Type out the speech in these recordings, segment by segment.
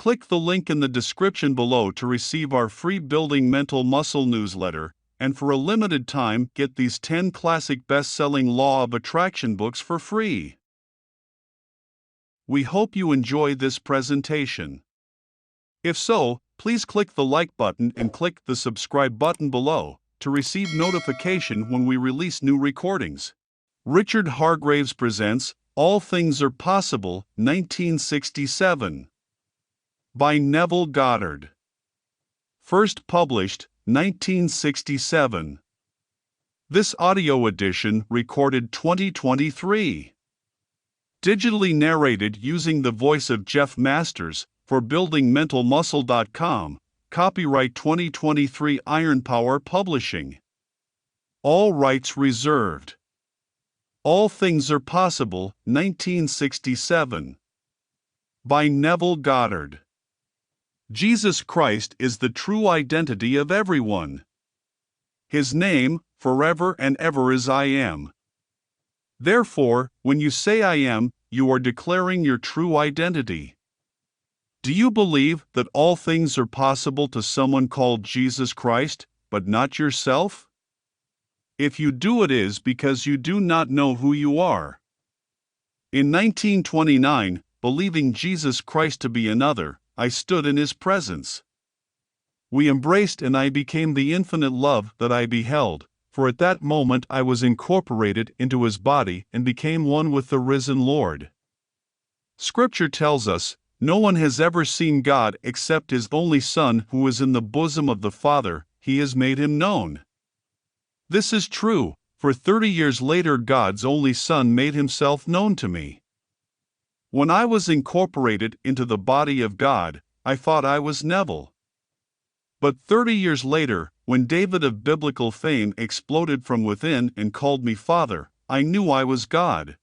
Click the link in the description below to receive our free Building Mental Muscle newsletter, and for a limited time get these 10 classic best-selling Law of Attraction books for free. We hope you enjoy this presentation. If so, please click the like button and click the subscribe button below to receive notification when we release new recordings. Richard Hargraves presents All Things Are Possible, 1967. By Neville Goddard. First published, 1967. This audio edition recorded 2023. Digitally narrated using the voice of Jeff Masters for BuildingMentalMuscle.com. Copyright 2023 Iron Power Publishing. All rights reserved. All Things Are Possible, 1967. By Neville Goddard. Jesus Christ is the true identity of everyone. His name, forever and ever, is I Am. Therefore, when you say I am, you are declaring your true identity. Do you believe that all things are possible to someone called Jesus Christ, but not yourself? If you do, it is because you do not know who you are. In 1929, believing Jesus Christ to be another, I stood in His presence. We embraced and I became the infinite love that I beheld, for at that moment I was incorporated into His body and became one with the risen Lord. Scripture tells us, no one has ever seen God except His only Son who is in the bosom of the Father, He has made Him known. This is true, for 30 years later God's only Son made Himself known to me. When I was incorporated into the body of God, I thought I was Neville. But 30 years later, when David of biblical fame exploded from within and called me Father, I knew I was God.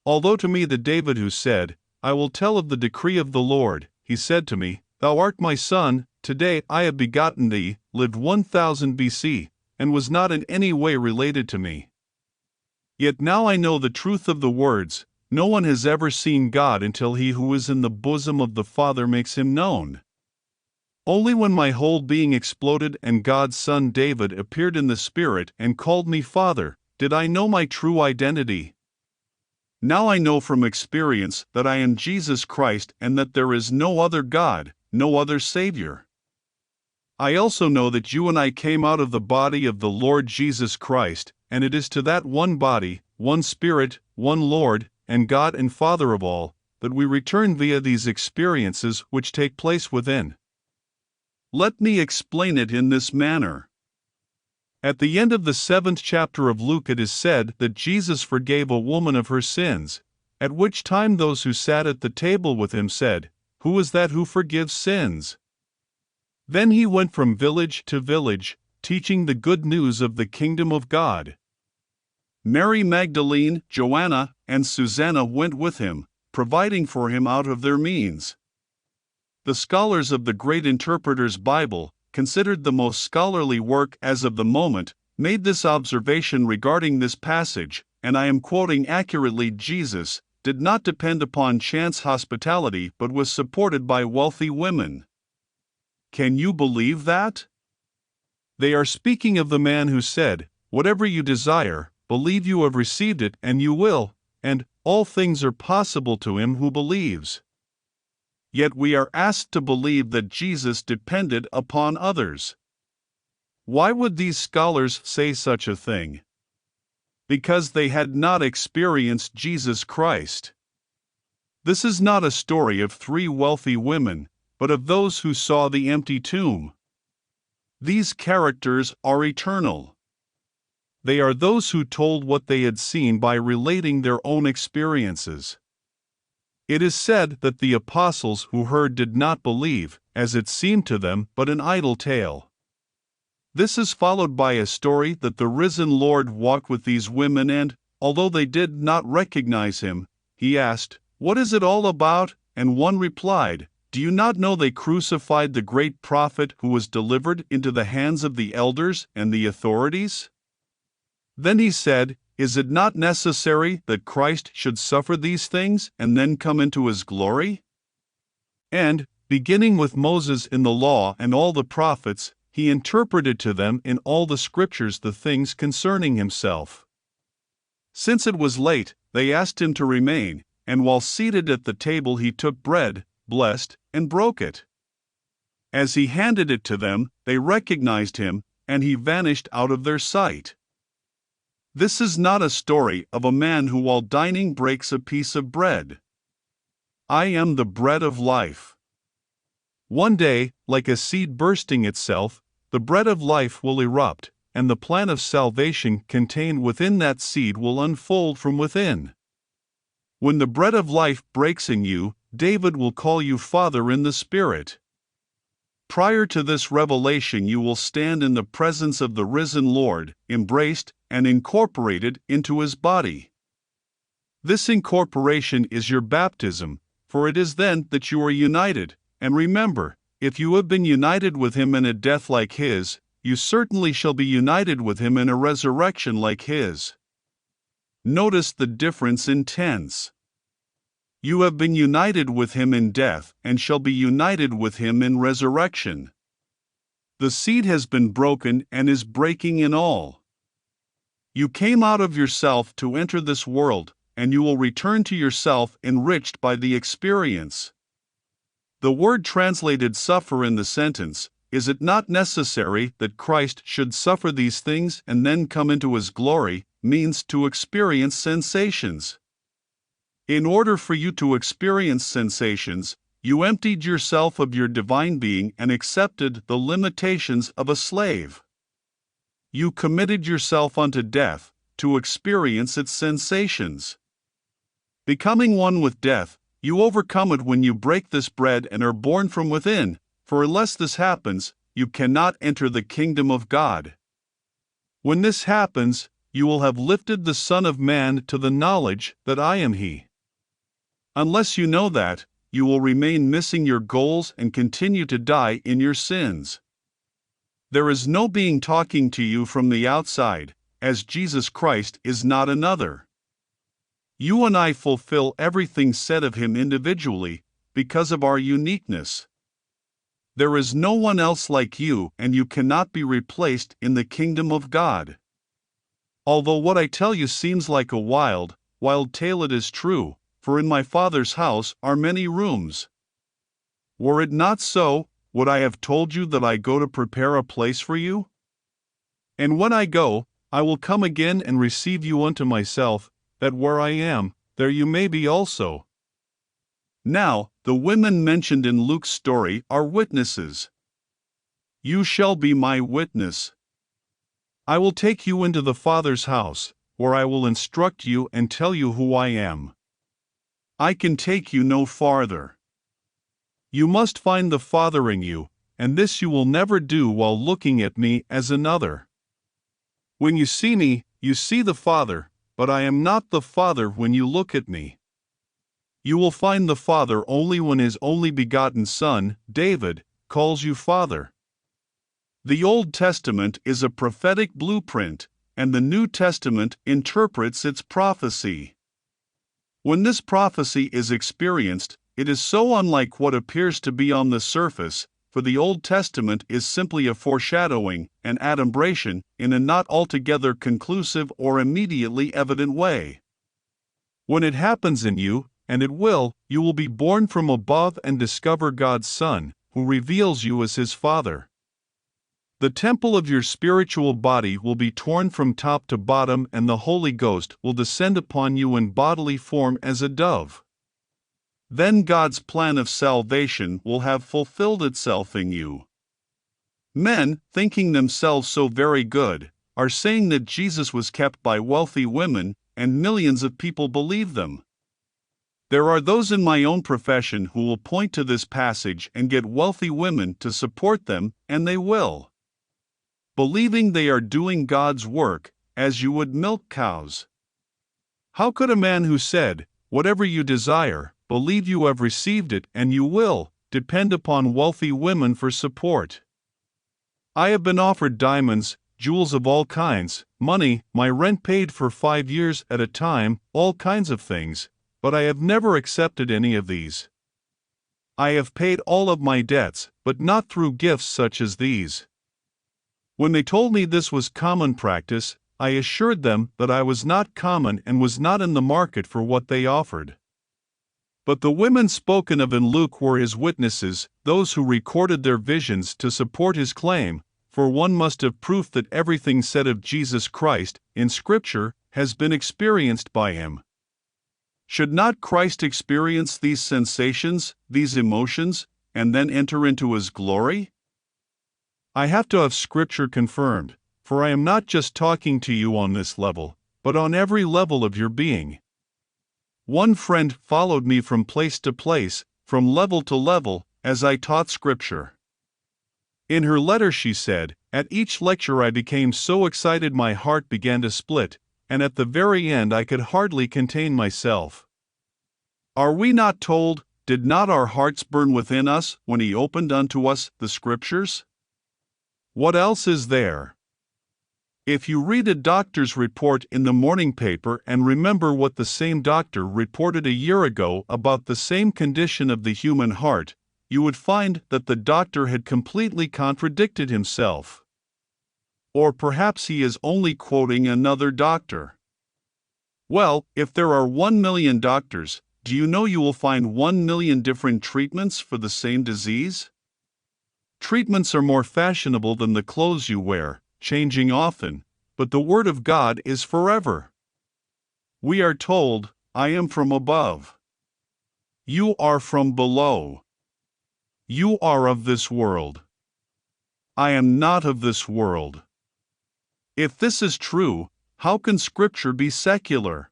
Although to me the David who said, I will tell of the decree of the Lord, he said to me, Thou art my son, today I have begotten thee, lived 1000 BC, and was not in any way related to me. Yet now I know the truth of the words, no one has ever seen God until he who is in the bosom of the Father makes Him known. Only when my whole being exploded and God's Son David appeared in the Spirit and called me Father, did I know my true identity. Now I know from experience that I am Jesus Christ and that there is no other God, no other Savior. I also know that you and I came out of the body of the Lord Jesus Christ, and it is to that one body, one Spirit, one Lord, and God and Father of all, that we return via these experiences which take place within. Let me explain it in this manner. At the end of the 7th chapter of Luke it is said that Jesus forgave a woman of her sins, at which time those who sat at the table with Him said, Who is that who forgives sins? Then He went from village to village, teaching the good news of the kingdom of God. Mary Magdalene, Joanna, and Susanna went with Him, providing for Him out of their means. The scholars of the Great Interpreter's Bible, considered the most scholarly work as of the moment, made this observation regarding this passage, and I am quoting accurately: Jesus did not depend upon chance hospitality but was supported by wealthy women. Can you believe that? They are speaking of the man who said, Whatever you desire, believe you have received it and you will, and all things are possible to him who believes. Yet we are asked to believe that Jesus depended upon others. Why would these scholars say such a thing? Because they had not experienced Jesus Christ. This is not a story of 3 wealthy women, but of those who saw the empty tomb. These characters are eternal. They are those who told what they had seen by relating their own experiences. It is said that the apostles who heard did not believe, as it seemed to them, but an idle tale. This is followed by a story that the risen Lord walked with these women and, although they did not recognize Him, He asked, "What is it all about?" And one replied, "Do you not know they crucified the great prophet who was delivered into the hands of the elders and the authorities?" Then He said, "Is it not necessary that Christ should suffer these things and then come into His glory?" And, Beginning with Moses in the law and all the prophets, he interpreted to them in all the scriptures the things concerning himself. Since it was late, they asked him to remain, and while seated at the table he took bread, blessed, and broke it. As he handed it to them, they recognized him, and he vanished out of their sight. This is not a story of a man who while dining breaks a piece of bread. I am the bread of life. One day, like a seed bursting itself, the bread of life will erupt, and the plan of salvation contained within that seed will unfold from within. When the bread of life breaks in you, David will call you Father in the Spirit. Prior to this revelation, you will stand in the presence of the risen Lord, embraced and incorporated into his body. This incorporation is your baptism, for it is then that you are united. And remember, if you have been united with him in a death like his, you certainly shall be united with him in a resurrection like his. Notice the difference in tense. You have been united with him in death and shall be united with him in resurrection. The seed has been broken and is breaking in all. You came out of yourself to enter this world, and you will return to yourself enriched by the experience. The word translated suffer in the sentence, is it not necessary that Christ should suffer these things and then come into his glory, means to experience sensations. In order for you to experience sensations, you emptied yourself of your divine being and accepted the limitations of a slave. You committed yourself unto death to experience its sensations. Becoming one with death, you overcome it when you break this bread and are born from within, for unless this happens, you cannot enter the kingdom of God. When this happens, you will have lifted the Son of Man to the knowledge that I am He. Unless you know that, you will remain missing your goals and continue to die in your sins. There is no being talking to you from the outside, as Jesus Christ is not another. You and I fulfill everything said of him individually, because of our uniqueness. There is no one else like you, and you cannot be replaced in the kingdom of God. Although what I tell you seems like a wild tale, it is true, for in my Father's house are many rooms. Were it not so, would I have told you that I go to prepare a place for you? And when I go, I will come again and receive you unto myself, that where I am, there you may be also. Now, the women mentioned in Luke's story are witnesses. You shall be my witness. I will take you into the Father's house, where I will instruct you and tell you who I am. I can take you no farther. You must find the Father in you, and this you will never do while looking at me as another. When you see me, you see the Father, but I am not the Father when you look at me. You will find the Father only when his only begotten Son, David, calls you Father. The Old Testament is a prophetic blueprint, and the New Testament interprets its prophecy. When this prophecy is experienced, it is so unlike what appears to be on the surface, for the Old Testament is simply a foreshadowing, an adumbration, in a not altogether conclusive or immediately evident way. When it happens in you, and it will, you will be born from above and discover God's Son, who reveals you as his Father. The temple of your spiritual body will be torn from top to bottom, and the Holy Ghost will descend upon you in bodily form as a dove. Then God's plan of salvation will have fulfilled itself in you. Men, thinking themselves so very good, are saying that Jesus was kept by wealthy women, and millions of people believe them. There are those in my own profession who will point to this passage and get wealthy women to support them, and they will. Believing they are doing God's work, as you would milk cows. How could a man who said, "Whatever you desire, believe you have received it and you will," depend upon wealthy women for support? I have been offered diamonds, jewels of all kinds, money, my rent paid for 5 years at a time, all kinds of things, but I have never accepted any of these. I have paid all of my debts, but not through gifts such as these. When they told me this was common practice, I assured them that I was not common and was not in the market for what they offered. But the women spoken of in Luke were his witnesses, those who recorded their visions to support his claim, for one must have proof that everything said of Jesus Christ, in Scripture, has been experienced by him. Should not Christ experience these sensations, these emotions, and then enter into his glory? I have to have Scripture confirmed, for I am not just talking to you on this level, but on every level of your being. One friend followed me from place to place, from level to level, as I taught Scripture. In her letter she said, "At each lecture I became so excited my heart began to split, and at the very end I could hardly contain myself." Are we not told, "Did not our hearts burn within us when he opened unto us the Scriptures?" What else is there? If you read a doctor's report in the morning paper and remember what the same doctor reported a year ago about the same condition of the human heart, you would find that the doctor had completely contradicted himself. Or perhaps he is only quoting another doctor. Well, if there are 1 million doctors, do you know you will find 1 million different treatments for the same disease? Treatments are more fashionable than the clothes you wear, changing often, but the Word of God is forever. We are told, "I am from above. You are from below. You are of this world. I am not of this world." If this is true, how can Scripture be secular?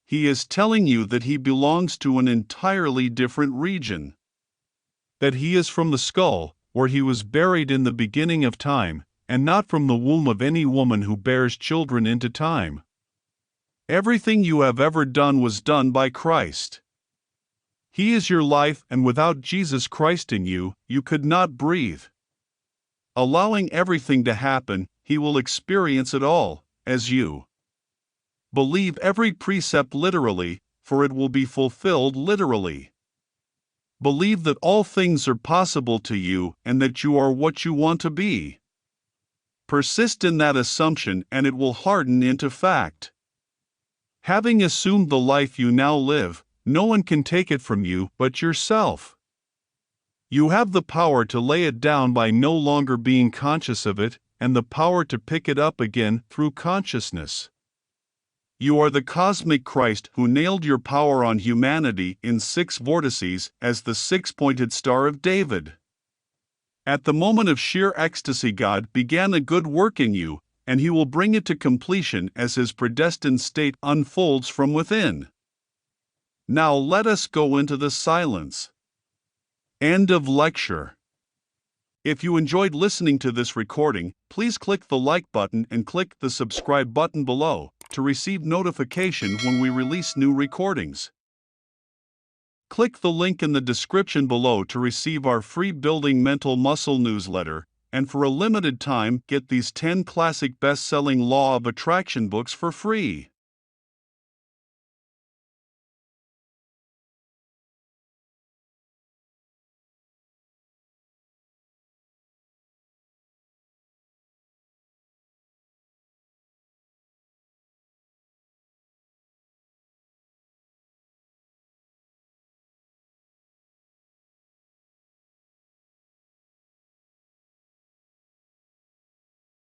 He is telling you that he belongs to an entirely different region. That he is from the skull, where he was buried in the beginning of time, and not from the womb of any woman who bears children into time. Everything you have ever done was done by Christ. He is your life, and without Jesus Christ in you, you could not breathe. Allowing everything to happen, he will experience it all, as you. Believe every precept literally, for it will be fulfilled literally. Believe that all things are possible to you and that you are what you want to be. Persist in that assumption and it will harden into fact. Having assumed the life you now live, no one can take it from you but yourself. You have the power to lay it down by no longer being conscious of it, and the power to pick it up again through consciousness. You are the cosmic Christ who nailed your power on humanity in 6 vortices as the 6-pointed Star of David. At the moment of sheer ecstasy, God began a good work in you, and he will bring it to completion as his predestined state unfolds from within. Now let us go into the silence. End of lecture. If you enjoyed listening to this recording, please click the like button and click the subscribe button below to receive notification when we release new recordings. Click the link in the description below to receive our free Building Mental Muscle newsletter, and for a limited time get these 10 classic best-selling Law of Attraction books for free.